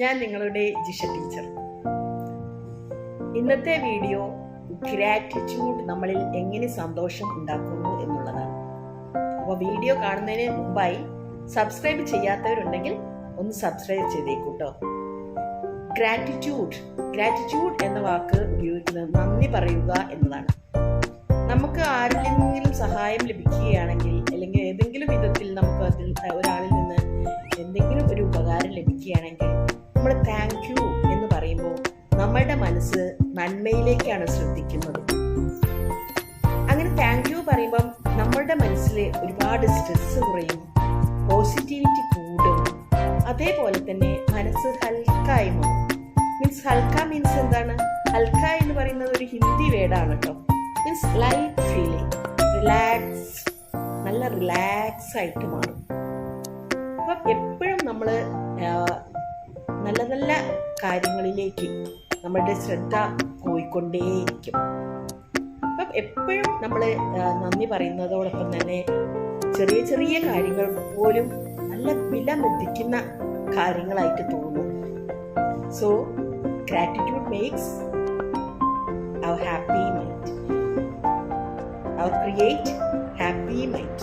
ഞാൻ നിങ്ങളുടെ ജിഷ ടീച്ചർ. ഇന്നത്തെ വീഡിയോ ഗ്രാറ്റിറ്റ്യൂഡ് നമ്മളിൽ എങ്ങനെ സന്തോഷം ഉണ്ടാക്കുന്നു എന്നുള്ളതാണ്. അപ്പോൾ വീഡിയോ കാണുന്നതിന് മുമ്പായി സബ്സ്ക്രൈബ് ചെയ്യാത്തവരുണ്ടെങ്കിൽ ഒന്ന് സബ്സ്ക്രൈബ് ചെയ്തേക്കൂട്ടോ. ഗ്രാറ്റിറ്റ്യൂഡ് എന്ന വാക്ക് ഉപയോഗിക്കുന്നത് നന്ദി പറയുക എന്നതാണ്. നമുക്ക് ആരിൽ നിന്നെങ്കിലും സഹായം ലഭിക്കുകയാണെങ്കിൽ, അല്ലെങ്കിൽ ഏതെങ്കിലും വിധത്തിൽ നമുക്ക് അതിൽ ഒരാളിൽ നിന്ന് എന്തെങ്കിലും ഒരു ഉപകാരം ലഭിക്കുകയാണെങ്കിൽ നമ്മൾ താങ്ക് യു എന്ന് പറയുമ്പോൾ നമ്മളുടെ മനസ്സ് നന്മയിലേക്കാണ് ശ്രദ്ധിക്കുന്നത്. അങ്ങനെ താങ്ക് യു പറയുമ്പം നമ്മളുടെ മനസ്സിൽ ഒരുപാട് സ്ട്രെസ് കുറയും, പോസിറ്റിവിറ്റി കൂടും. അതേപോലെ തന്നെ മനസ്സ് ഹൽക്കായി മാറും. ഹൽക്ക മീൻസ് എന്താണ്? ഹൽക്ക എന്ന് പറയുന്നത് ഒരു ഹിന്ദി വേർഡാണ് കേട്ടോ. മീൻസ് ലൈറ്റ് ഫീലിംഗ്, നല്ല റിലാക്സ് ആയിട്ട് മാറും. അപ്പം എപ്പോഴും നമ്മൾ നല്ല നല്ല കാര്യങ്ങളിലേക്ക് നമ്മളുടെ ശ്രദ്ധ പോയിക്കൊണ്ടേയിരിക്കും. അപ്പം എപ്പോഴും നമ്മൾ നന്ദി പറയുന്നതോടൊപ്പം തന്നെ ചെറിയ ചെറിയ കാര്യങ്ങൾ പോലും നല്ല വില മതിക്കുന്ന കാര്യങ്ങളായിട്ട് തോന്നും. So gratitude makes our happy mind, our create happy mind.